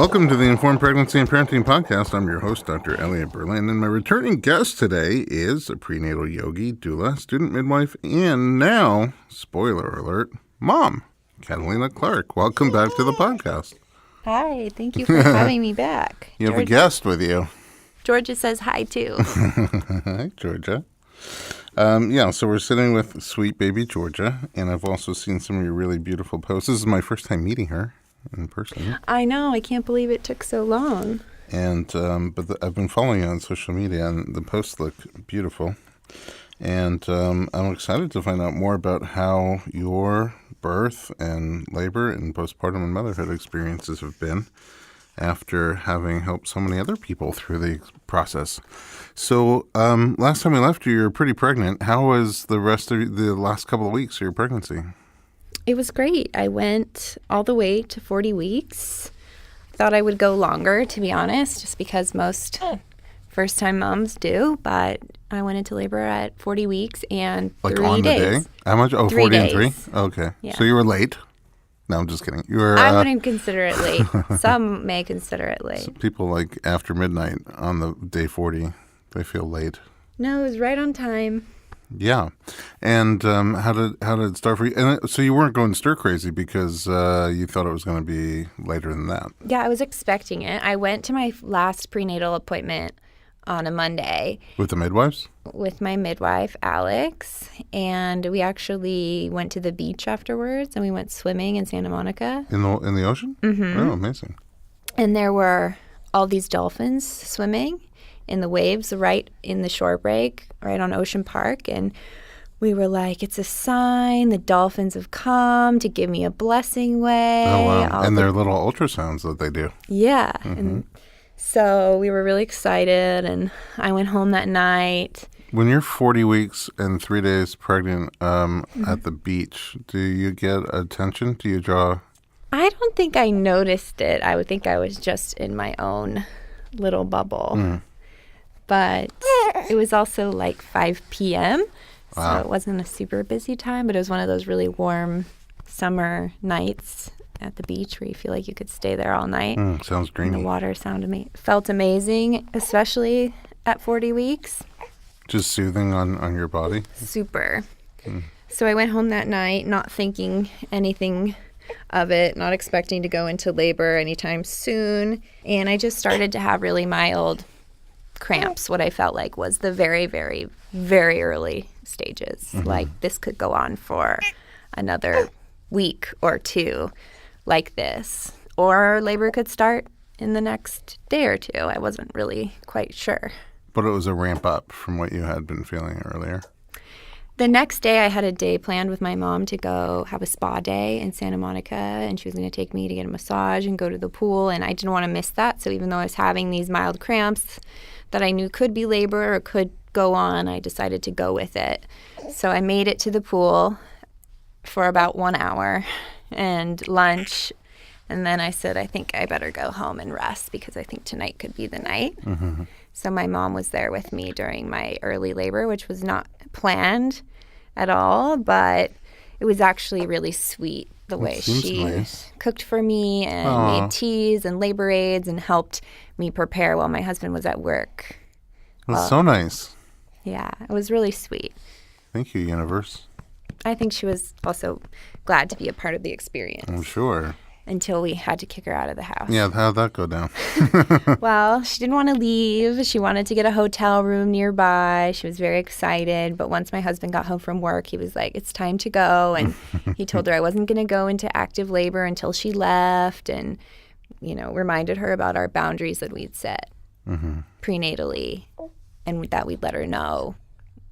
Welcome to the Informed Pregnancy and Parenting Podcast. I'm your host, Dr. Elliot Berlin, and my returning guest today is a prenatal yogi, doula, student midwife, and now, spoiler alert, mom, Catalina Clark. Welcome back to the podcast. Hi, thank you for having me back. You have a guest with you. Georgia says hi, too. Hi, Georgia. So we're sitting with sweet baby Georgia, and I've also seen some of your really beautiful posts. This is my first time meeting her in person. I know. I can't believe it took so long. And I've been following you on social media, and the posts look beautiful. And I'm excited to find out more about how your birth and labor and postpartum and motherhood experiences have been after having helped so many other people through the process. So last time we left you, you were pretty pregnant. How was the rest of the last couple of weeks of your pregnancy? It was great. I went all the way to 40 weeks. Thought I would go longer, to be honest, just because most first-time moms do. But I went into labor at 40 weeks and 3 days. Like on the day? How much? Oh, 3 40 days. and 3? Okay. Yeah. So you were late? No, I'm just kidding. You were. I wouldn't consider it late. Some may consider it late. Some people like after midnight on the day 40, they feel late. No, it was right on time. Yeah. And how did it start for you? And so you weren't going stir crazy because you thought it was going to be later than that. Yeah, I was expecting it. I went to my last prenatal appointment on a Monday. With the midwives? With my midwife, Alex. And we actually went to the beach afterwards, and we went swimming in Santa Monica. In the ocean? Mm-hmm. Oh, amazing. And there were all these dolphins swimming in the waves right in the shore break, right on Ocean Park. And we were like, it's a sign the dolphins have come to give me a blessing way. Oh, wow. And their little ultrasounds that they do. Yeah. Mm-hmm. And so we were really excited, and I went home that night. When you're 40 weeks and 3 days pregnant at the beach, do you get attention? Do you draw? I don't think I noticed it. I would think I was just in my own little bubble. Mm. But it was also like 5 p.m., wow. So it wasn't a super busy time, but it was one of those really warm summer nights at the beach where you feel like you could stay there all night. Sounds dreamy. And the water felt amazing, especially at 40 weeks. Just soothing on your body? Super. So I went home that night not thinking anything of it, not expecting to go into labor anytime soon. And I just started to have really mild cramps, what I felt like was the very, very, very early stages. Mm-hmm. Like this could go on for another week or two like this. Or labor could start in the next day or two. I wasn't really quite sure. But it was a ramp up from what you had been feeling earlier. The next day I had a day planned with my mom to go have a spa day in Santa Monica, and she was going to take me to get a massage and go to the pool, and I didn't want to miss that. So even though I was having these mild cramps that I knew could be labor or could go on, I decided to go with it. So I made it to the pool for about 1 hour and lunch, and then I said, I think I better go home and rest because I think tonight could be the night. Mm-hmm. So my mom was there with me during my early labor, which was not planned at all, but it was actually really sweet the way she cooked for me and made teas and labor aids and helped me prepare while my husband was at work. That's so nice. Yeah, it was really sweet. Thank you, universe. I think she was also glad to be a part of the experience. I'm sure. Until we had to kick her out of the house. Yeah, how'd that go down? Well, she didn't want to leave. She wanted to get a hotel room nearby. She was very excited. But once my husband got home from work, he was like, it's time to go. And he told her I wasn't going to go into active labor until she left and, reminded her about our boundaries that we'd set prenatally and that we'd let her know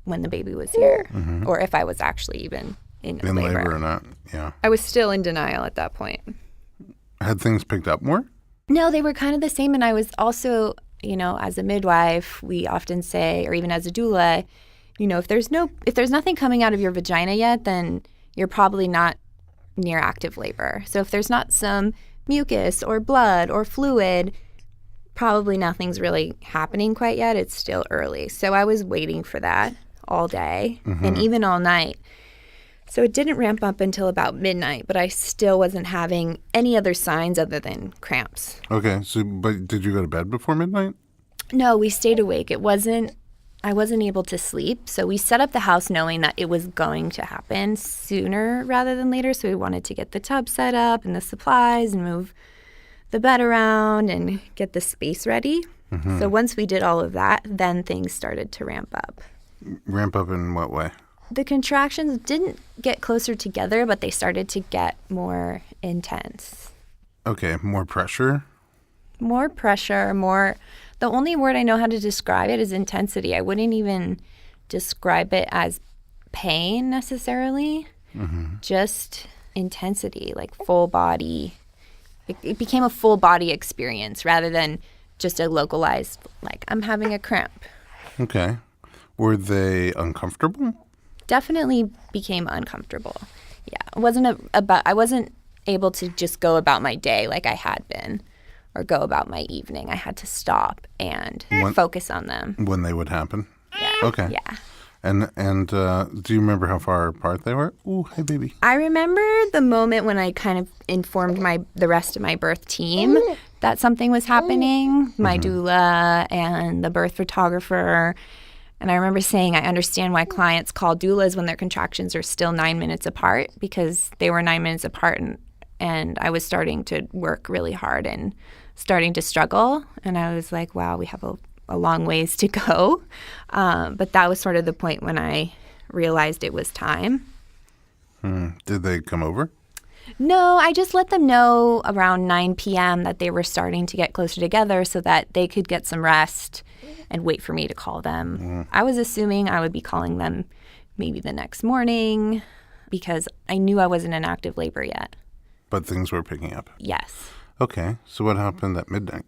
when the baby was here or if I was actually even in labor or not. Yeah. I was still in denial at that point. Had things picked up more? No, they were kind of the same. And I was also, as a midwife, we often say, or even as a doula, if there's nothing coming out of your vagina yet, then you're probably not near active labor. So if there's not some mucus or blood or fluid, probably nothing's really happening quite yet. It's still early. So I was waiting for that all day and even all night. So it didn't ramp up until about midnight, but I still wasn't having any other signs other than cramps. Okay, so but did you go to bed before midnight? No, we stayed awake. I wasn't able to sleep. So we set up the house knowing that it was going to happen sooner rather than later. So we wanted to get the tub set up and the supplies and move the bed around and get the space ready. Mm-hmm. So once we did all of that, then things started to ramp up. Ramp up in what way? The contractions didn't get closer together, but they started to get more intense. Okay, more pressure? More pressure, more... The only word I know how to describe it is intensity. I wouldn't even describe it as pain necessarily, just intensity, like full body. It became a full body experience rather than just a localized, like, I'm having a cramp. Okay. Were they uncomfortable? Definitely became uncomfortable. Yeah, it wasn't I wasn't able to just go about my day like I had been. Or go about my evening. I had to stop and focus on them. When they would happen? Yeah. Okay. Yeah. And do you remember how far apart they were? Ooh, hey, baby. I remember the moment when I kind of informed the rest of my birth team that something was happening, my doula and the birth photographer. And I remember saying, I understand why clients call doulas when their contractions are still 9 minutes apart, because they were 9 minutes apart and I was starting to work really hard and starting to struggle. And I was like, wow, we have a long ways to go. But that was sort of the point when I realized it was time. Did they come over? No, I just let them know around 9 p.m. that they were starting to get closer together so that they could get some rest and wait for me to call them. I was assuming I would be calling them maybe the next morning because I knew I wasn't in active labor yet. But things were picking up. Yes. Okay. So what happened at midnight?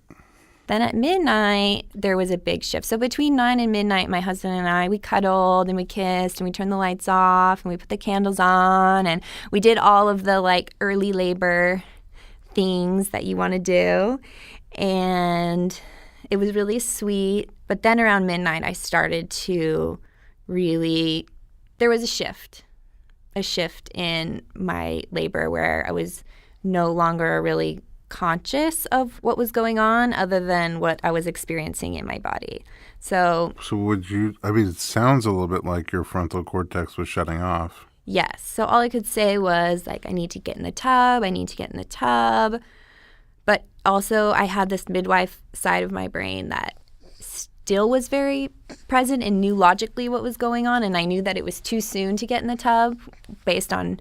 Then at midnight, there was a big shift. So between 9 and midnight, my husband and I, we cuddled and we kissed and we turned the lights off and we put the candles on and we did all of the like early labor things that you want to do. And it was really sweet. But then around midnight, I started to really, there was a shift in my labor where I was no longer really conscious of what was going on other than what I was experiencing in my body. So would you, I mean, it sounds a little bit like your frontal cortex was shutting off. Yes. So all I could say was like, I need to get in the tub. But also I had this midwife side of my brain that still was very present and knew logically what was going on. And I knew that it was too soon to get in the tub based on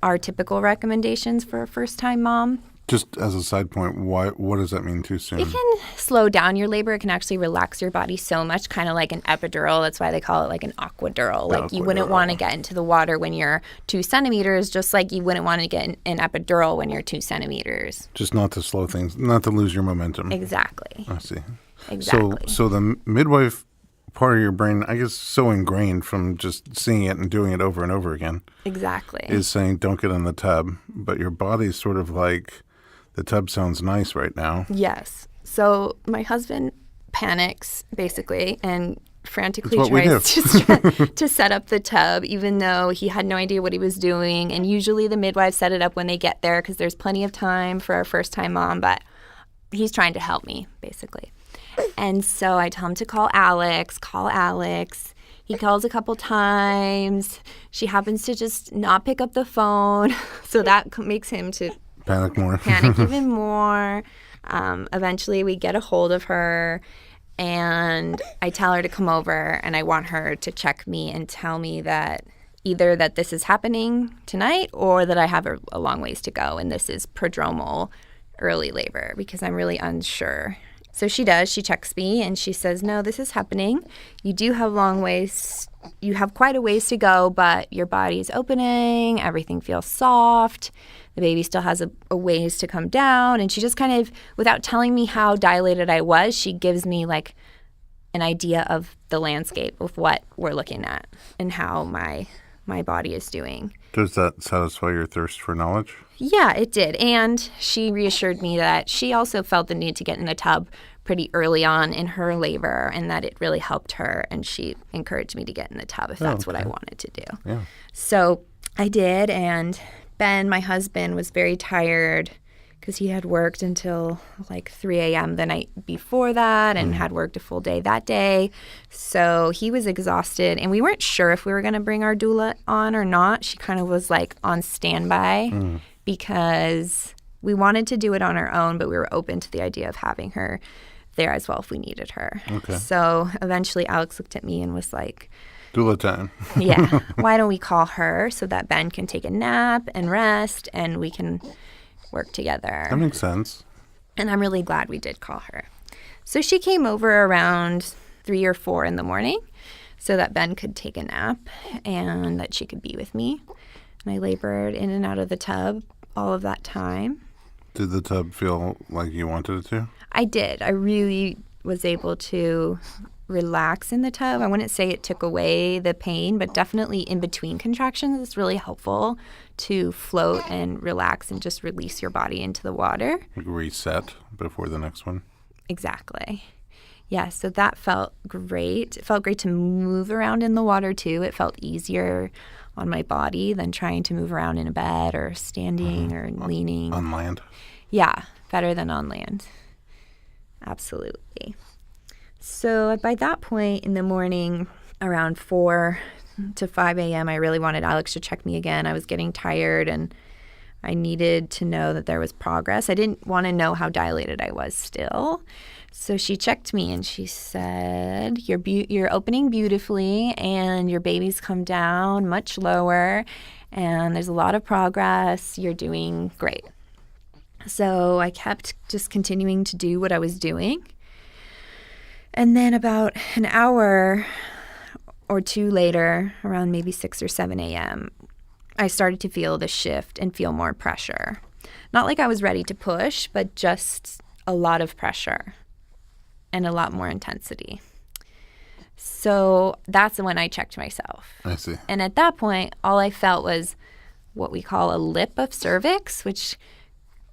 our typical recommendations for a first-time mom. Just as a side point, what does that mean too soon? It can slow down your labor. It can actually relax your body so much, kind of like an epidural. That's why they call it like an aquadural. Like you wouldn't want to get into the water when you're 2 centimeters, just like you wouldn't want to get an epidural when you're 2 centimeters. Just not to slow things, not to lose your momentum. Exactly. I see. Exactly. So the midwife part of your brain, I guess so ingrained from just seeing it and doing it over and over again. Exactly. Is saying don't get in the tub, but your body's sort of like, the tub sounds nice right now. Yes. So my husband panics basically and frantically It's what tries to set up the tub, even though he had no idea what he was doing. And usually the midwives set it up when they get there because there's plenty of time for a first-time mom, but he's trying to help me basically. And so I tell him to call Alex. He calls a couple times. She happens to just not pick up the phone. So that makes him to panic even more. Eventually we get a hold of her and I tell her to come over and I want her to check me and tell me that either that this is happening tonight or that I have a long ways to go and this is prodromal early labor because I'm really unsure. So she does. She checks me and she says, no, this is happening. You do have long ways. You have quite a ways to go, but your body is opening. Everything feels soft. The baby still has a ways to come down. And she just kind of, without telling me how dilated I was, she gives me like an idea of the landscape of what we're looking at and how my body is doing. Does that satisfy your thirst for knowledge? Yeah, it did. And she reassured me that she also felt the need to get in the tub pretty early on in her labor and that it really helped her. And she encouraged me to get in the tub if that's what I wanted to do. Yeah. So I did, and Ben, my husband, was very tired because he had worked until like 3 a.m. the night before that and had worked a full day that day. So he was exhausted, and we weren't sure if we were going to bring our doula on or not. She kind of was like on standby because we wanted to do it on our own, but we were open to the idea of having her there as well if we needed her. Okay. So eventually Alex looked at me and was like, Doula time. yeah, why don't we call her so that Ben can take a nap and rest and we can work together. That makes sense. And I'm really glad we did call her. So she came over around 3 or 4 in the morning so that Ben could take a nap and that she could be with me. And I labored in and out of the tub all of that time. Did the tub feel like you wanted it to? I did. I really was able to relax in the tub. I wouldn't say it took away the pain, but definitely in between contractions, it's really helpful to float and relax and just release your body into the water. Like reset before the next one? Exactly. Yeah, so that felt great. It felt great to move around in the water too. It felt easier on my body than trying to move around in a bed or standing or leaning. On land? Yeah, better than on land. Absolutely. So by that point in the morning, around 4 to 5 a.m., I really wanted Alex to check me again. I was getting tired and I needed to know that there was progress. I didn't want to know how dilated I was still. So she checked me and she said, you're opening beautifully and your baby's come down much lower and there's a lot of progress. You're doing great. So I kept just continuing to do what I was doing. And then about an hour or two later, around maybe 6 or 7 a.m., I started to feel the shift and feel more pressure. Not like I was ready to push, but just a lot of pressure and a lot more intensity. So that's when I checked myself. I see. And at that point, all I felt was what we call a lip of cervix, which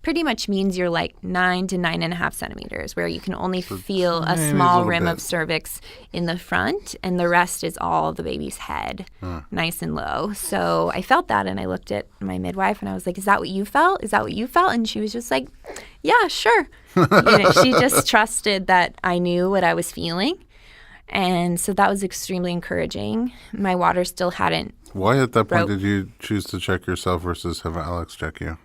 pretty much means you're like 9 to 9.5 centimeters, where you can only feel a small rim of cervix in the front, and the rest is all the baby's head, nice and low. So I felt that, and I looked at my midwife, and I was like, "Is that what you felt? Is that what you felt?" And she was just like, "Yeah, sure." She just trusted that I knew what I was feeling, and so that was extremely encouraging. My water still hadn't. Why at that point did you choose to check yourself versus have Alex check you?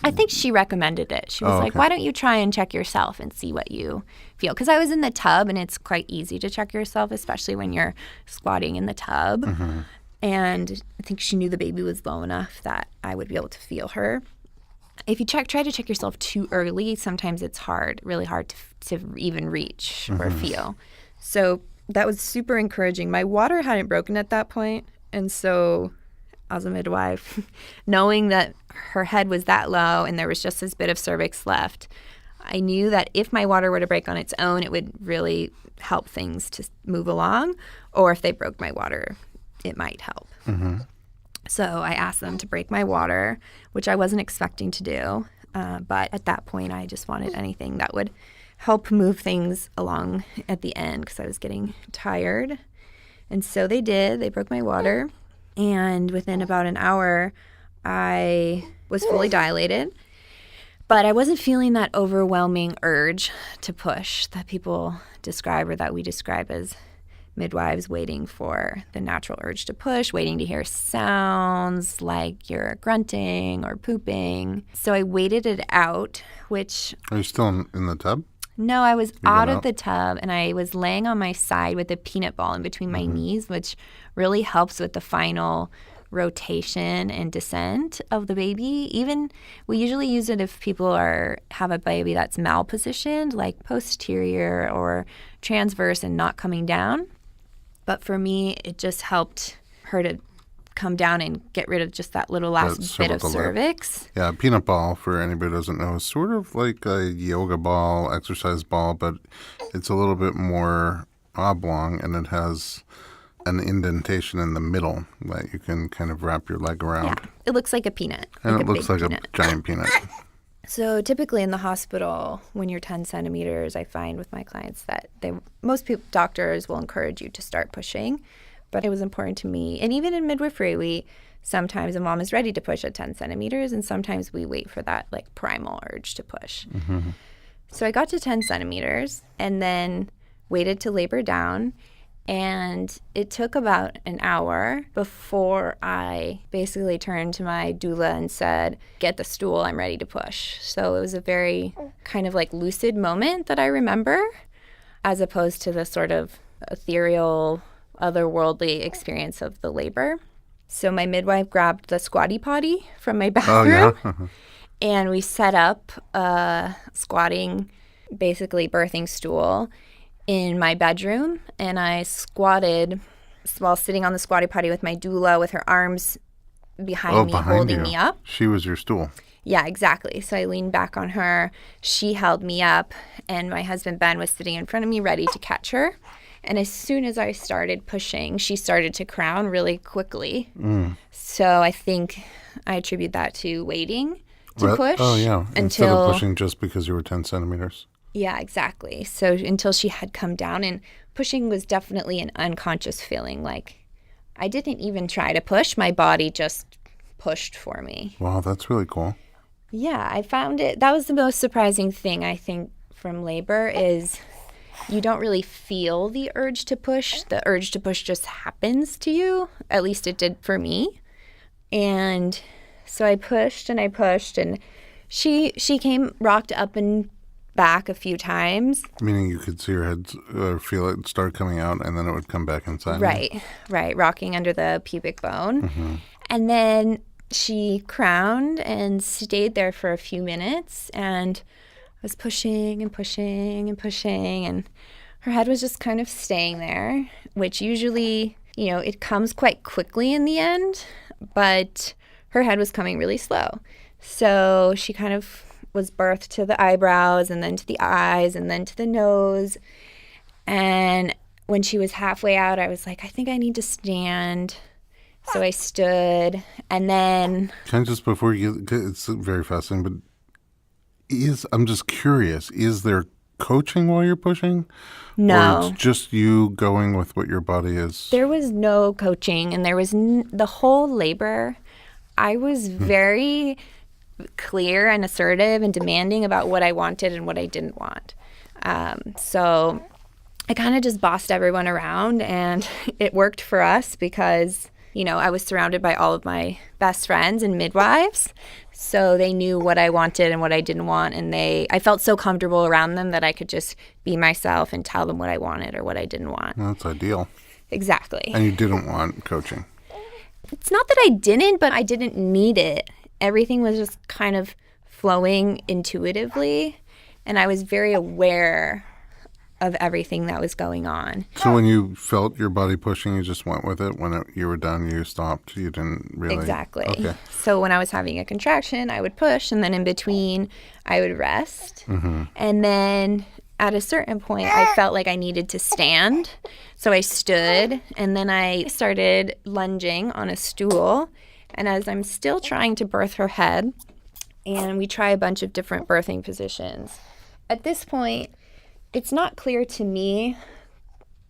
I think she recommended it. She was like, why don't you try and check yourself and see what you feel? Because I was in the tub, and it's quite easy to check yourself, especially when you're squatting in the tub. Mm-hmm. And I think she knew the baby was low enough that I would be able to feel her. If you try to check yourself too early, sometimes it's really hard to even reach or feel. So that was super encouraging. My water hadn't broken at that point, and so as a midwife, knowing that her head was that low and there was just this bit of cervix left, I knew that if my water were to break on its own, it would really help things to move along, or if they broke my water, it might help. Mm-hmm. So I asked them to break my water, which I wasn't expecting to do, but at that point I just wanted anything that would help move things along at the end because I was getting tired. And so they did. They broke my water. And within about an hour, I was fully dilated. But I wasn't feeling that overwhelming urge to push that people describe, or that we describe as midwives waiting for the natural urge to push, waiting to hear sounds like you're grunting or pooping. So I waited it out, which... Are you still in the tub? No, I was out of the tub, and I was laying on my side with a peanut ball in between my knees, which really helps with the final rotation and descent of the baby. Even we usually use it if people have a baby that's malpositioned, like posterior or transverse and not coming down. But for me, it just helped her to come down and get rid of just that little last bit of cervix. Yeah, peanut ball, for anybody who doesn't know, is sort of like a yoga ball, exercise ball, but it's a little bit more oblong, and it has an indentation in the middle that you can kind of wrap your leg around. Yeah, it looks like a peanut. And it looks like a giant peanut. So typically in the hospital, when you're 10 centimeters, I find with my clients that doctors will encourage you to start pushing. But it was important to me. And even in midwifery, we sometimes a mom is ready to push at 10 centimeters, and sometimes we wait for that like primal urge to push. So I got to 10 centimeters and then waited to labor down. And it took about an hour before I basically turned to my doula and said, get the stool, I'm ready to push. So it was a very kind of like lucid moment that I remember, as opposed to the sort of ethereal, otherworldly experience of the labor. So my midwife grabbed the squatty potty from my bathroom, and we set up a squatting, basically birthing stool in my bedroom, and I squatted while sitting on the squatty potty with my doula with her arms behind me, holding me up. She was your stool. Yeah, exactly. So I leaned back on her. She held me up, and my husband Ben was sitting in front of me ready to catch her. And as soon as I started pushing, she started to crown really quickly. So I think I attribute that to waiting to push. Oh, yeah. Instead of pushing just because you were 10 centimeters. Yeah, exactly. So until she had come down, and pushing was definitely an unconscious feeling. Like I didn't even try to push. My body just pushed for me. Wow, that's really cool. Yeah, I found it. That was the most surprising thing, I think, from labor is you don't really feel the urge to push. The urge to push just happens to you. At least it did for me. And so I pushed and I pushed, and she came, rocked up and back a few times. Meaning you could see your head feel it start coming out, and then it would come back inside. Right, rocking under the pubic bone. And then she crowned and stayed there for a few minutes, and was pushing and pushing and pushing, and her head was just kind of staying there, which usually, it comes quite quickly in the end, but her head was coming really slow. So she kind of was birthed to the eyebrows, and then to the eyes, and then to the nose. And when she was halfway out, I was like, I think I need to stand. So I stood, and then... Can I just, before you get, it's very fascinating, but I'm just curious, is there coaching while you're pushing? No. Or it's just you going with what your body is? There was no coaching, and there was the whole labor. I was very clear and assertive and demanding about what I wanted and what I didn't want. So I kind of just bossed everyone around, and it worked for us because, I was surrounded by all of my best friends and midwives. So they knew what I wanted and what I didn't want, and I felt so comfortable around them that I could just be myself and tell them what I wanted or what I didn't want. That's ideal. Exactly. And you didn't want coaching? It's not that I didn't, but I didn't need it. Everything was just kind of flowing intuitively, and I was very aware of everything that was going on. So when you felt your body pushing, you just went with it? When you were done, you stopped? You didn't really... Exactly. Okay. So when I was having a contraction, I would push, and then in between, I would rest. And then at a certain point, I felt like I needed to stand. So I stood, and then I started lunging on a stool. And as I'm still trying to birth her head, and we try a bunch of different birthing positions, at this point, it's not clear to me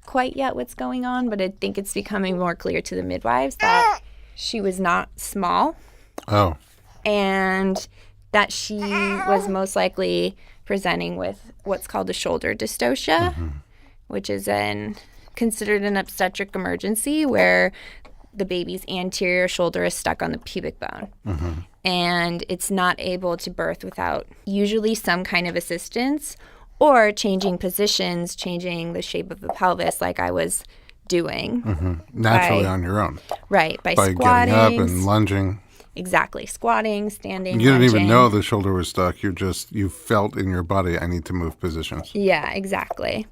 quite yet what's going on, but I think it's becoming more clear to the midwives that she was not small. Oh. And that she was most likely presenting with what's called a shoulder dystocia, which is considered an obstetric emergency where the baby's anterior shoulder is stuck on the pubic bone. And it's not able to birth without usually some kind of assistance or changing positions, changing the shape of the pelvis like I was doing. Naturally on your own. Right, by squatting. Getting up and lunging. Exactly, squatting, standing, You didn't lunging. even know the shoulder was stuck. You felt in your body, I need to move positions. Yeah, exactly.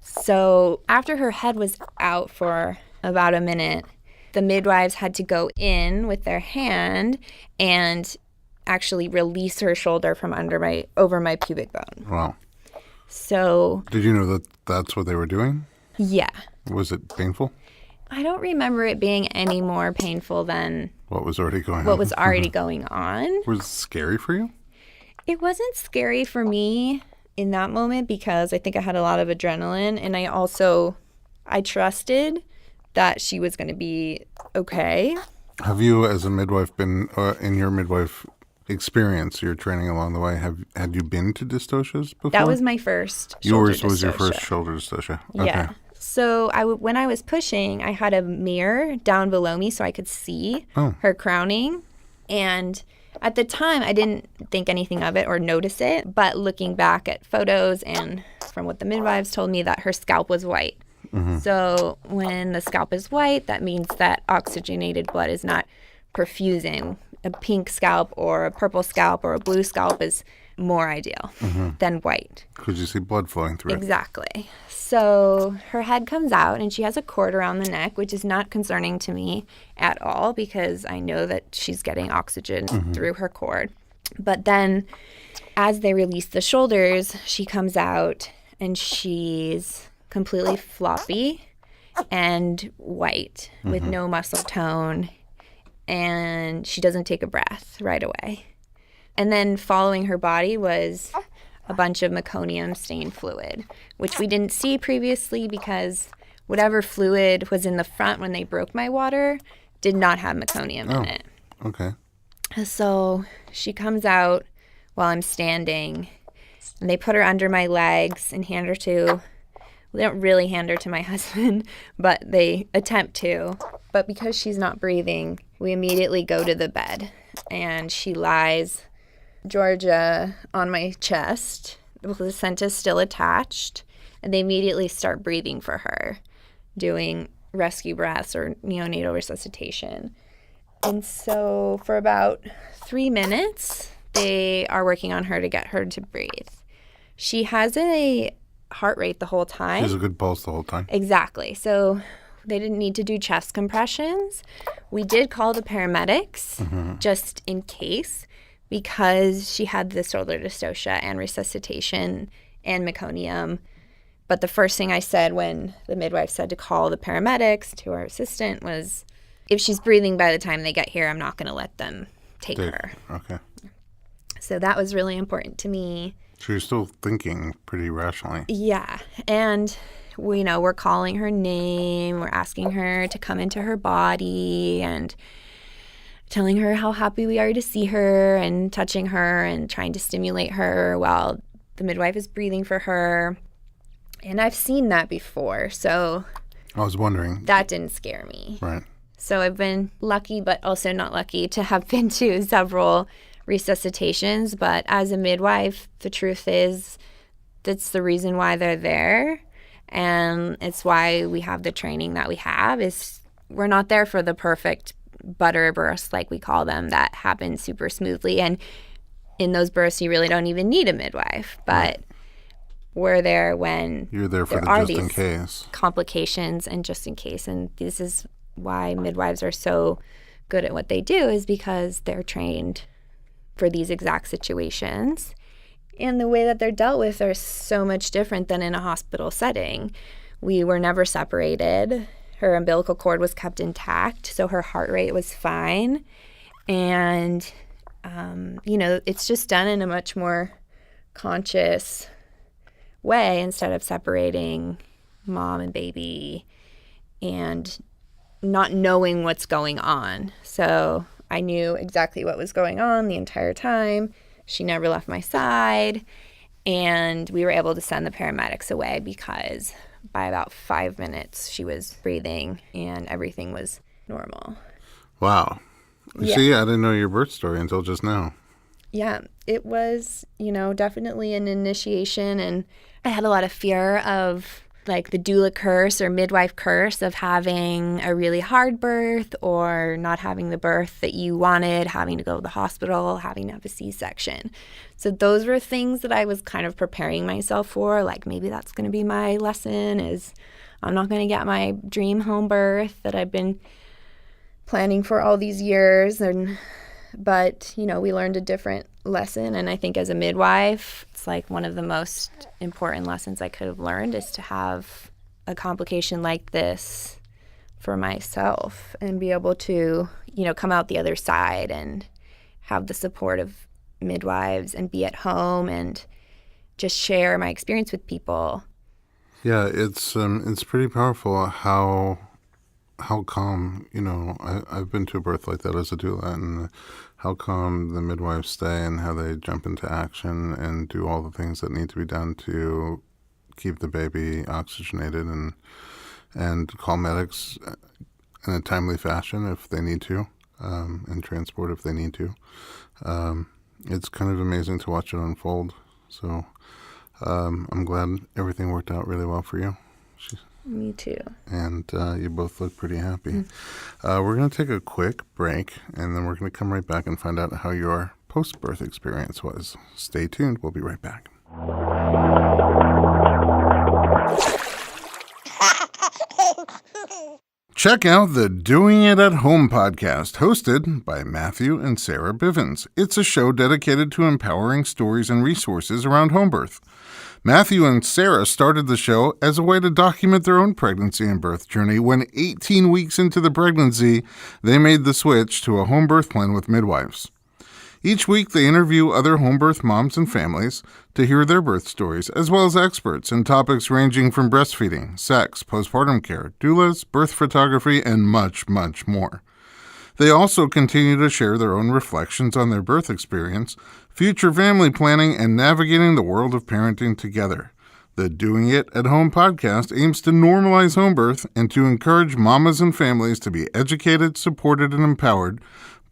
So after her head was out for about a minute, the midwives had to go in with their hand and actually release her shoulder from over my pubic bone. Wow. So... Did you know that that's what they were doing? Yeah. Was it painful? I don't remember it being any more painful than... What was already going on? What was already going on. Was it scary for you? It wasn't scary for me in that moment because I think I had a lot of adrenaline, and I trusted that she was going to be okay. Have you, as a midwife, been in your midwife experience, your training along the way, had you been to dystocias before? That was my first shoulder Yours was your first dystocia. shoulder dystocia. Yeah. Okay. So when I was pushing, I had a mirror down below me so I could see Oh. her crowning. And at the time, I didn't think anything of it or notice it. But looking back at photos and from what the midwives told me, that her scalp was white. Mm-hmm. So when the scalp is white, that means that oxygenated blood is not perfusing. A pink scalp or a purple scalp or a blue scalp is more ideal than white. Because you see blood flowing through it. Exactly. So her head comes out and she has a cord around the neck, which is not concerning to me at all because I know that she's getting oxygen through her cord. But then as they release the shoulders, she comes out and she's completely floppy and white with no muscle tone, and she doesn't take a breath right away. And then following her body was a bunch of meconium stained fluid, which we didn't see previously because whatever fluid was in the front when they broke my water did not have meconium in it. Okay. So she comes out while I'm standing, and they put her under my legs and hand her to, they don't really hand her to my husband, but they attempt to. But because she's not breathing, we immediately go to the bed, and she lies, Georgia, on my chest. The placenta still attached, and they immediately start breathing for her, doing rescue breaths or neonatal resuscitation. And so for about 3 minutes, they are working on her to get her to breathe. She has a heart rate the whole time. She has a good pulse the whole time. Exactly. So they didn't need to do chest compressions. We did call the paramedics just in case, because she had the shoulder dystocia and resuscitation and meconium. But the first thing I said when the midwife said to call the paramedics to our assistant was, if she's breathing by the time they get here, I'm not going to let them take her. Okay. So that was really important to me. So you're still thinking pretty rationally. Yeah. And we're calling her name. We're asking her to come into her body and telling her how happy we are to see her and touching her and trying to stimulate her while the midwife is breathing for her. And I've seen that before, so I was wondering. that didn't scare me. Right. So I've been lucky, but also not lucky to have been to several resuscitations. But as a midwife, the truth is that's the reason why they're there. And it's why we have the training that we have. Is we're not there for the perfect butter births, like we call them, that happen super smoothly. And in those births, you really don't even need a midwife. But we're there when You're there for there are the just in these case. complications and just in case. And this is why midwives are so good at what they do, is because they're trained for these exact situations. And the way that they're dealt with are so much different than in a hospital setting. We were never separated. Her umbilical cord was kept intact, so her heart rate was fine. And, it's just done in a much more conscious way instead of separating mom and baby and not knowing what's going on. So I knew exactly what was going on the entire time. She never left my side. And we were able to send the paramedics away because by about 5 minutes, she was breathing and everything was normal. Wow. You see, I didn't know your birth story until just now. Yeah, it was, definitely an initiation. And I had a lot of fear of like the doula curse or midwife curse of having a really hard birth or not having the birth that you wanted, having to go to the hospital, having to have a C-section. So those were things that I was kind of preparing myself for. Like maybe that's going to be my lesson, is I'm not going to get my dream home birth that I've been planning for all these years. But we learned a different lesson. And I think as a midwife, it's like one of the most important lessons I could have learned is to have a complication like this for myself and be able to, come out the other side and have the support of midwives and be at home and just share my experience with people. Yeah, it's pretty powerful how how calm, I've been to a birth like that as a doula, and how calm the midwives stay and how they jump into action and do all the things that need to be done to keep the baby oxygenated and call medics in a timely fashion if they need to, and transport if they need to. It's kind of amazing to watch it unfold. So I'm glad everything worked out really well for you. Me too. And you both look pretty happy. We're going to take a quick break, and then we're going to come right back and find out how your post-birth experience was. Stay tuned. We'll be right back. Check out the Doing It at Home podcast, hosted by Matthew and Sarah Bivens. It's a show dedicated to empowering stories and resources around home birth. Matthew and Sarah started the show as a way to document their own pregnancy and birth journey when 18 weeks into the pregnancy, they made the switch to a home birth plan with midwives. Each week, they interview other home birth moms and families to hear their birth stories, as well as experts in topics ranging from breastfeeding, sex, postpartum care, doulas, birth photography, and much, much more. They also continue to share their own reflections on their birth experience, future family planning, and navigating the world of parenting together. The Doing It at Home podcast aims to normalize home birth and to encourage mamas and families to be educated, supported, and empowered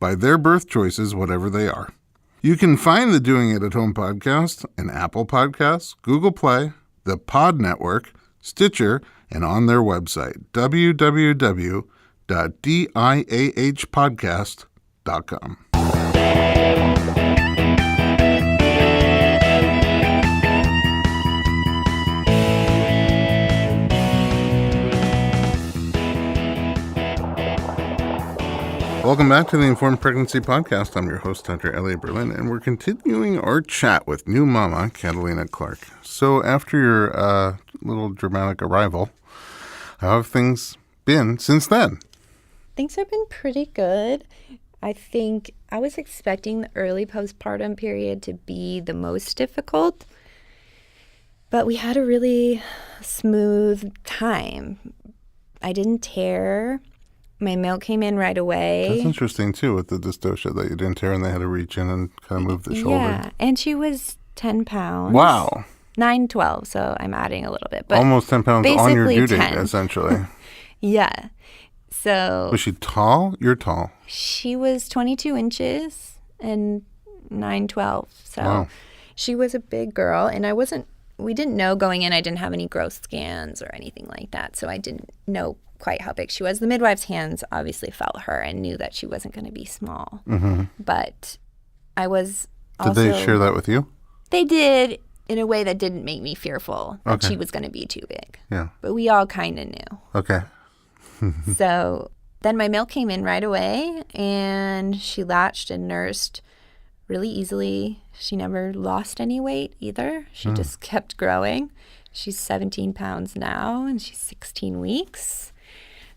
by their birth choices, whatever they are. You can find the Doing It at Home podcast in Apple Podcasts, Google Play, the Pod Network, Stitcher, and on their website, www.diahpodcast.com. Welcome back to the Informed Pregnancy Podcast. I'm your host, Dr. Elliot Berlin, and we're continuing our chat with new mama, Catalina Clark. So after your little dramatic arrival, how have things been since then? Things have been pretty good. I think I was expecting the early postpartum period to be the most difficult, but we had a really smooth time. I didn't tear. My milk came in right away. That's interesting, too, with the dystocia, that you didn't tear and they had to reach in and kind of move the shoulder. Yeah, and she was 10 pounds. Wow. 9-12, so I'm adding a little bit. But almost 10 pounds on your due date, 10. essentially. Yeah. So was she tall? You're tall. She was 22 inches and 9-12. So wow. She was a big girl, and we didn't know going in. I didn't have any growth scans or anything like that, so I didn't know quite how big she was. The midwife's hands obviously felt her and knew that she wasn't going to be small. Mm-hmm. But I was also... Did they share that with you? They did, in a way that didn't make me fearful that okay. she was going to be too big. Yeah. But we all kind of knew. Okay. So then my milk came in right away, and she latched and nursed really easily. She never lost any weight either. She just kept growing. She's 17 pounds now, and she's 16 weeks.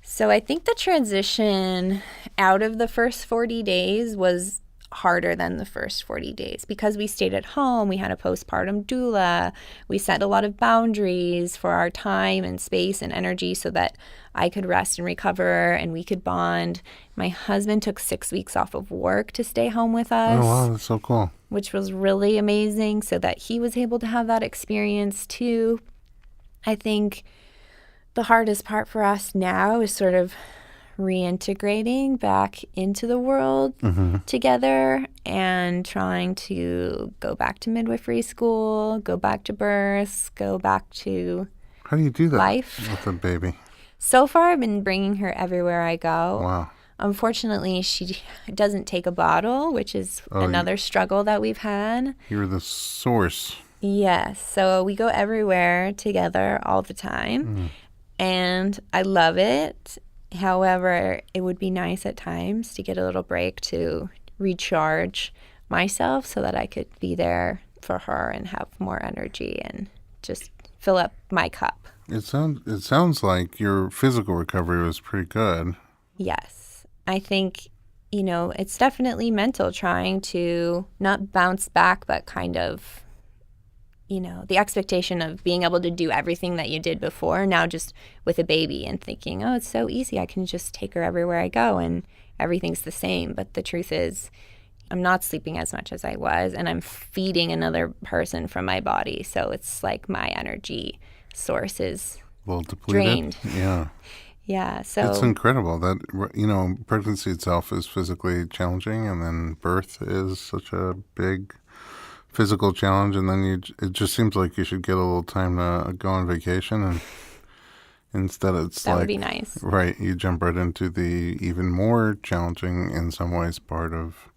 So I think the transition out of the first 40 days was harder than the first 40 days because we stayed at home. We had a postpartum doula. We set a lot of boundaries for our time and space and energy so that I could rest and recover and we could bond. My husband took 6 weeks off of work to stay home with us. Oh, wow, that's so cool. Which was really amazing so that he was able to have that experience too. I think the hardest part for us now is sort of reintegrating back into the world together and trying to go back to midwifery school, go back to births, go back to How do you do that life. With a baby? So far, I've been bringing her everywhere I go. Wow. Unfortunately, she doesn't take a bottle, which is another struggle that we've had. You're the source. Yes. So we go everywhere together all the time. And I love it. However, it would be nice at times to get a little break to recharge myself so that I could be there for her and have more energy and just fill up my cup. It sounds like your physical recovery was pretty good. Yes. I think, it's definitely mental, trying to not bounce back, but kind of the expectation of being able to do everything that you did before, now just with a baby and thinking, oh, it's so easy. I can just take her everywhere I go and everything's the same. But the truth is, I'm not sleeping as much as I was, and I'm feeding another person from my body. So it's like my energy source is Well, depleted. drained. Yeah. Yeah. So It's incredible that, pregnancy itself is physically challenging, and then birth is such a big physical challenge, and then it just seems like you should get a little time to go on vacation, and instead it's that like, would be nice. right, you jump right into the even more challenging, in some ways, part of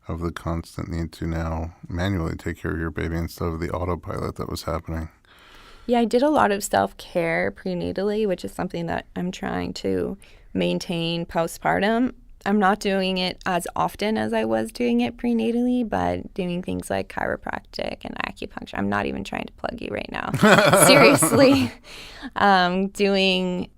the constant need to now manually take care of your baby instead of the autopilot that was happening. Yeah, I did a lot of self-care prenatally, which is something that I'm trying to maintain postpartum. I'm not doing it as often as I was doing it prenatally, but doing things like chiropractic and acupuncture. I'm not even trying to plug you right now. Seriously. Doing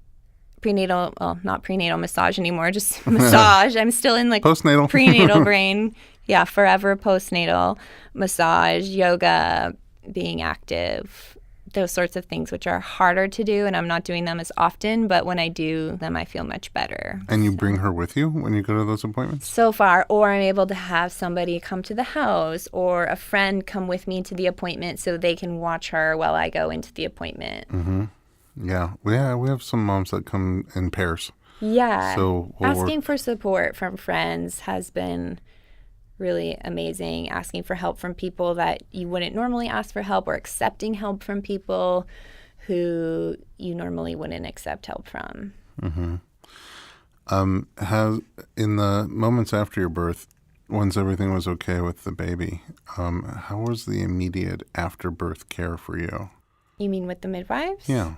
prenatal, well, not prenatal massage anymore, just massage. I'm still in like Postnatal. prenatal brain. Yeah, forever postnatal massage, yoga, being active, those sorts of things, which are harder to do, and I'm not doing them as often, but when I do them, I feel much better. And you bring her with you when you go to those appointments? So far, or I'm able to have somebody come to the house or a friend come with me to the appointment so they can watch her while I go into the appointment. Mm-hmm. Yeah. We have some moms that come in pairs. Yeah. So asking for support from friends has been really amazing. Asking for help from people that you wouldn't normally ask for help, or accepting help from people who you normally wouldn't accept help from. Mm-hmm. In the moments after your birth, once everything was okay with the baby, how was the immediate after-birth care for you? You mean with the midwives? Yeah.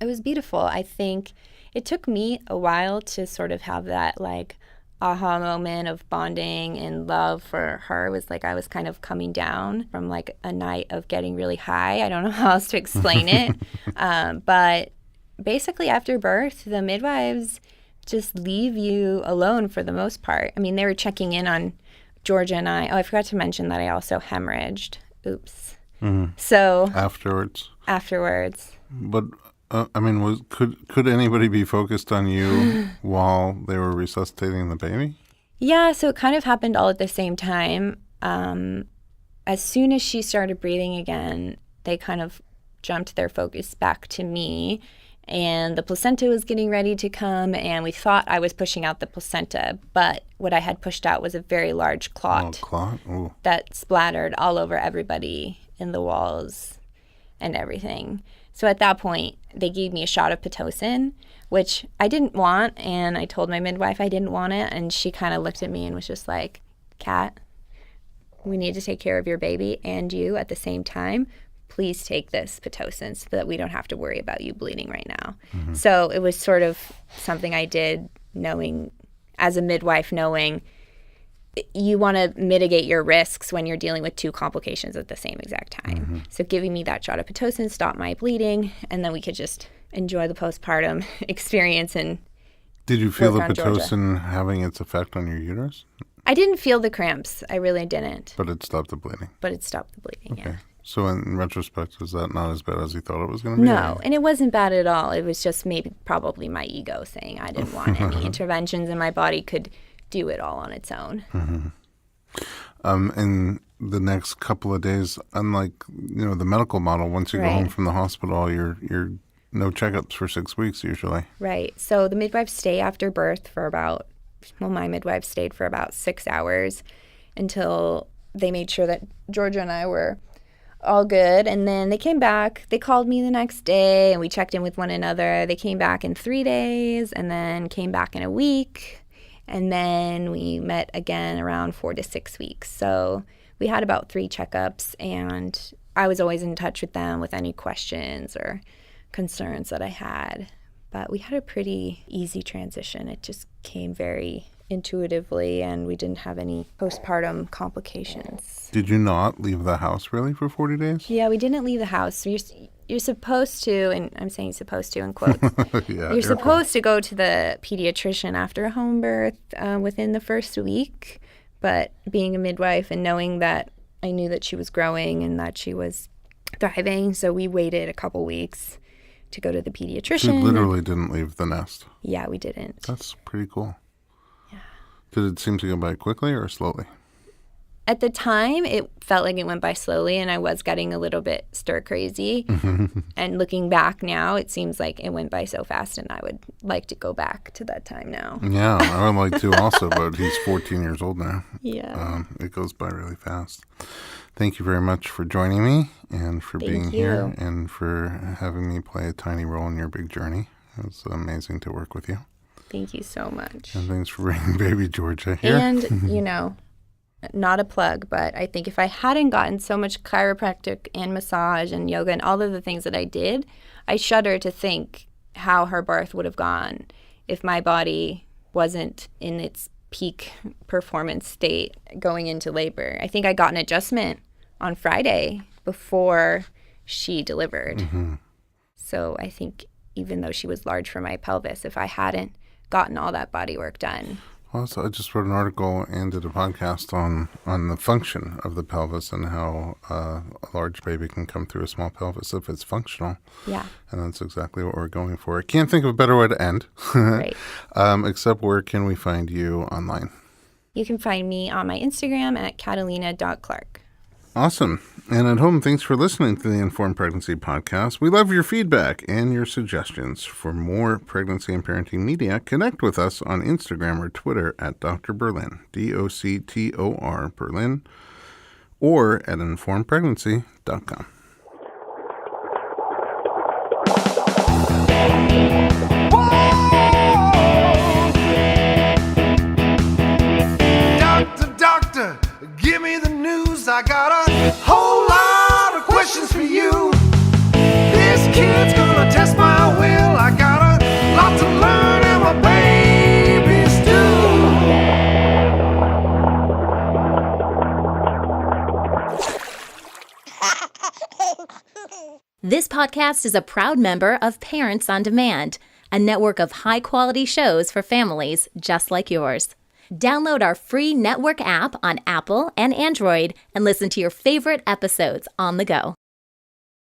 It was beautiful. I think it took me a while to sort of have that like aha moment of bonding and love for her. It was like I was kind of coming down from like a night of getting really high. I don't know how else to explain it. But basically after birth, the midwives just leave you alone for the most part. I mean, they were checking in on Georgia and I. Oh, I forgot to mention that I also hemorrhaged. Oops. Mm-hmm. So Afterwards. But could anybody be focused on you while they were resuscitating the baby? Yeah, so it kind of happened all at the same time. As soon as she started breathing again, they kind of jumped their focus back to me, and the placenta was getting ready to come, and we thought I was pushing out the placenta, but what I had pushed out was a very large clot. Oh, clot? Ooh. That splattered all over everybody in the walls and everything. So at that point, they gave me a shot of Pitocin, which I didn't want, and I told my midwife I didn't want it, and she kind of looked at me and was just like, Kat, we need to take care of your baby and you at the same time. Please take this Pitocin so that we don't have to worry about you bleeding right now. Mm-hmm. So it was sort of something I did knowing, as a midwife, knowing you want to mitigate your risks when you're dealing with two complications at the same exact time. Mm-hmm. So giving me that shot of Pitocin stopped my bleeding, and then we could just enjoy the postpartum experience. And did you feel the Pitocin having its effect on your uterus? I didn't feel the cramps. I really didn't. But it stopped the bleeding? But it stopped the bleeding, okay. Yeah. So in retrospect, is that not as bad as you thought it was going to be? No, and it wasn't bad at all. It was just probably my ego saying I didn't want any interventions, and my body could do it all on its own. Mm-hmm. In the next couple of days, unlike the medical model, once you go home from the hospital, you're no checkups for 6 weeks usually. Right. So the midwives stay after birth for my midwife stayed for about 6 hours until they made sure that Georgia and I were all good. And then they came back. They called me the next day, and we checked in with one another. They came back in 3 days, and then came back in a week. And then we met again around 4 to 6 weeks. So we had about 3 checkups, and I was always in touch with them with any questions or concerns that I had. But we had a pretty easy transition. It just came very intuitively, and we didn't have any postpartum complications. Did you not leave the house really for 40 days? Yeah, we didn't leave the house. So you're supposed to, and I'm saying supposed to in quotes, yeah, you're supposed to go to the pediatrician after a home birth within the first week. But being a midwife and knowing that I knew that she was growing and that she was thriving. So we waited a couple weeks to go to the She pediatrician. literally didn't leave the nest. Yeah, we didn't. That's pretty cool. Yeah. Did it seem to go by quickly or slowly? At the time, it felt like it went by slowly, and I was getting a little bit stir crazy. And looking back now, it seems like it went by so fast, and I would like to go back to that time now. Yeah, I would like to also, but he's 14 years old now. Yeah. It goes by really fast. Thank you very much for joining me and for being here and for having me play a tiny role in your big journey. It was amazing to work with you. Thank you so much. And thanks for bringing baby Georgia here. And, not a plug, but I think if I hadn't gotten so much chiropractic and massage and yoga and all of the things that I did, I shudder to think how her birth would have gone if my body wasn't in its peak performance state going into labor. I think I got an adjustment on Friday before she delivered. So I think even though she was large for my pelvis, if I hadn't gotten all that body work done. Also, I just wrote an article and did a podcast on the function of the pelvis and how a large baby can come through a small pelvis if it's functional. Yeah. And that's exactly what we're going for. I can't think of a better way to end. Right. Except where can we find you online? You can find me on my Instagram at Catalina.Clark. Awesome. And at home, thanks for listening to the Informed Pregnancy Podcast. We love your feedback and your suggestions. For more pregnancy and parenting media, connect with us on Instagram or Twitter at Dr. Berlin, DOCTOR Berlin, or at informedpregnancy.com. Doctor, give me the news. I got a whole lot of questions for you. This kid's gonna test my will. I got a lot to learn, and my baby's due. This podcast is a proud member of Parents on Demand, a network of high-quality shows for families just like yours. Download our free network app on Apple and Android and listen to your favorite episodes on the go.